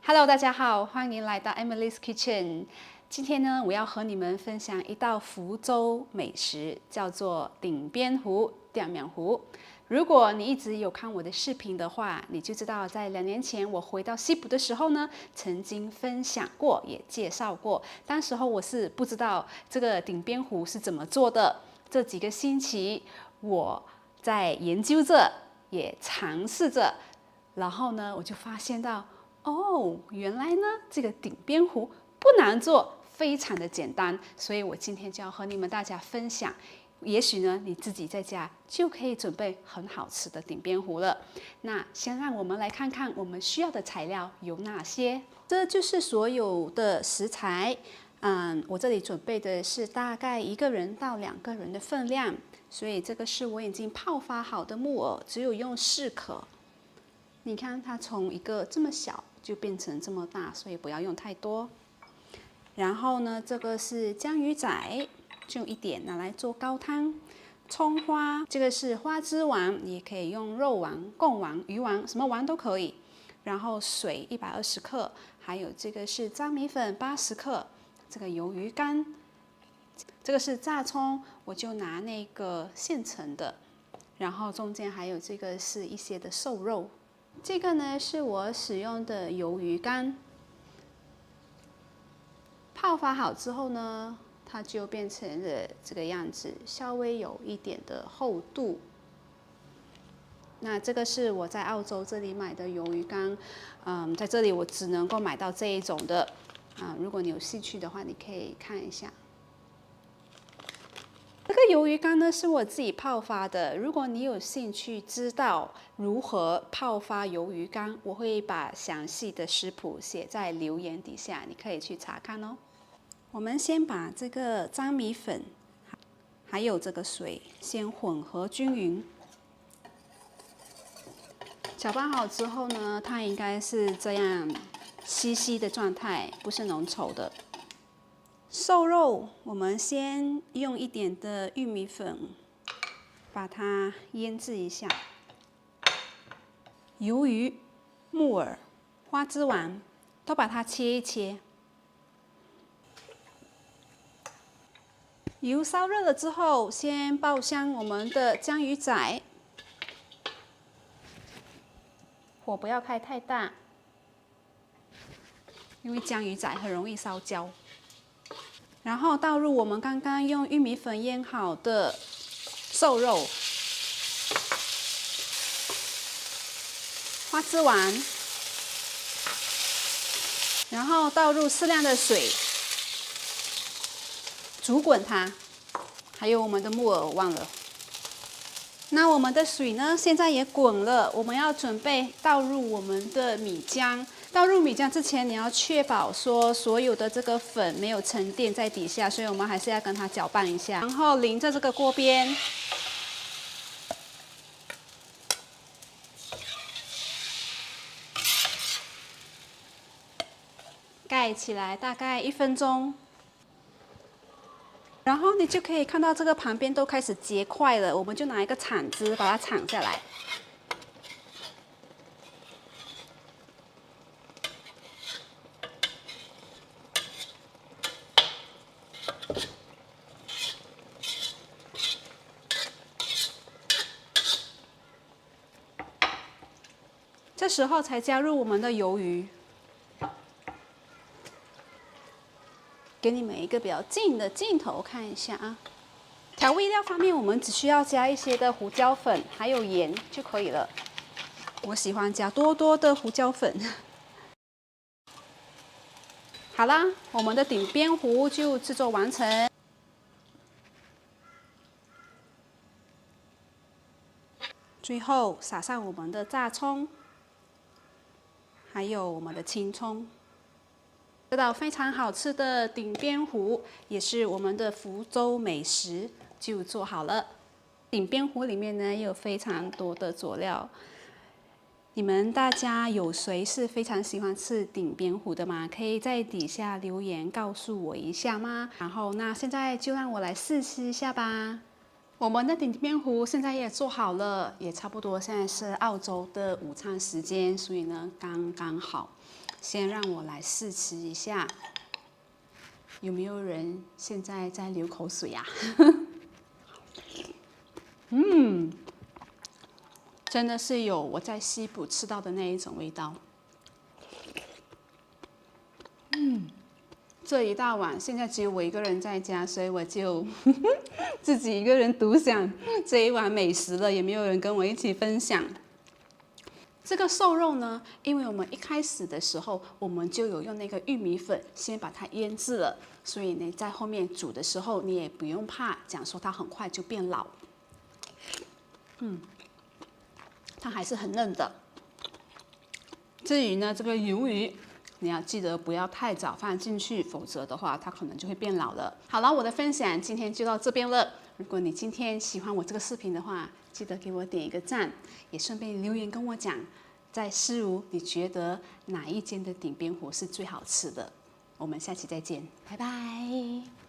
Hello，大家好，欢迎来到 Emily's Kitchen。今天呢，我要和你们分享一道福州美食，叫做顶边糊吊面糊。如果你一直有看我的视频的话，你就知道在2年前我回到西部的时候呢，曾经分享过，也介绍过。当时候我是不知道这个顶边糊是怎么做的。这几个星期我在研究着，也尝试着，然后呢，我就发现到。哦，原来呢，这个顶边糊不难做，非常的简单，所以我今天就要和你们大家分享。也许呢，你自己在家就可以准备很好吃的顶边糊了。那先让我们来看看我们需要的材料有哪些。这就是所有的食材。我这里准备的是大概1个人到2个人的分量，所以这个是我已经泡发好的木耳，只有用4颗。你看它从一个这么小就变成这么大，所以不要用太多。然后呢，这个是江鱼仔，就1点拿来做高汤。葱花，这个是花枝丸，也可以用肉丸、贡丸、鱼丸，什么丸都可以。然后水120克，还有这个是粘米粉80克，这个鱿鱼干，这个是炸葱，我就拿那个现成的。然后中间还有这个是一些的瘦肉。这个呢是我使用的鱿鱼干，泡发好之后呢，它就变成了这个样子，稍微有一点的厚度。那这个是我在澳洲这里买的鱿鱼干，在这里我只能够买到这一种的，如果你有兴趣的话，你可以看一下。这个鱿鱼干呢是我自己泡发的。如果你有兴趣知道如何泡发鱿鱼干，我会把详细的食谱写在留言底下，你可以去查看哦。我们先把这个粘米粉还有这个水先混合均匀，搅拌好之后呢，它应该是这样稀稀的状态，不是浓稠的。瘦肉，我们先用一点的玉米粉把它腌制一下。鱿鱼、木耳、花枝丸都把它切一切。油烧热了之后，先爆香我们的江鱼仔，火不要开太大，因为江鱼仔很容易烧焦。然后倒入我们刚刚用玉米粉腌好的瘦肉、花枝丸，然后倒入适量的水，煮滚它。还有我们的木耳忘了。那我们的水呢，现在也滚了，我们要准备倒入我们的米浆。倒入米浆之前，你要确保说所有的这个粉没有沉淀在底下，所以我们还是要跟它搅拌一下。然后淋着这个锅边，盖起来，大概1分钟。然后你就可以看到这个旁边都开始结块了，我们就拿一个铲子把它铲下来。这时候才加入我们的鱿鱼，给你们一个比较近的镜头看一下啊。调味料方面，我们只需要加一些的胡椒粉，还有盐就可以了。我喜欢加多多的胡椒粉。好啦，我们的顶边糊就制作完成。最后撒上我们的炸葱，还有我们的青葱。这道非常好吃的顶边糊，也是我们的福州美食，就做好了。顶边糊里面呢有非常多的佐料，你们大家有谁是非常喜欢吃顶边糊的吗？可以在底下留言告诉我一下吗？然后那现在就让我来试吃一下吧。我们的顶边糊现在也做好了，也差不多现在是澳洲的午餐时间，所以呢刚刚好。先让我来试吃一下，有没有人现在在流口水呀？真的是有我在西部吃到的那一种味道。这一大碗现在只有我一个人在家，所以我就自己一个人独享这一碗美食了，也没有人跟我一起分享。这个瘦肉呢，因为我们一开始的时候，我们就有用那个玉米粉先把它腌制了，所以呢，在后面煮的时候，你也不用怕讲说它很快就变老。它还是很嫩的。至于呢，这个鱿鱼，你要记得不要太早放进去，否则的话它可能就会变老了。好了，我的分享今天就到这边了。如果你今天喜欢我这个视频的话，记得给我点一个赞，也顺便留言跟我讲，在诗如你觉得哪一间的鼎边糊是最好吃的？我们下期再见，拜拜。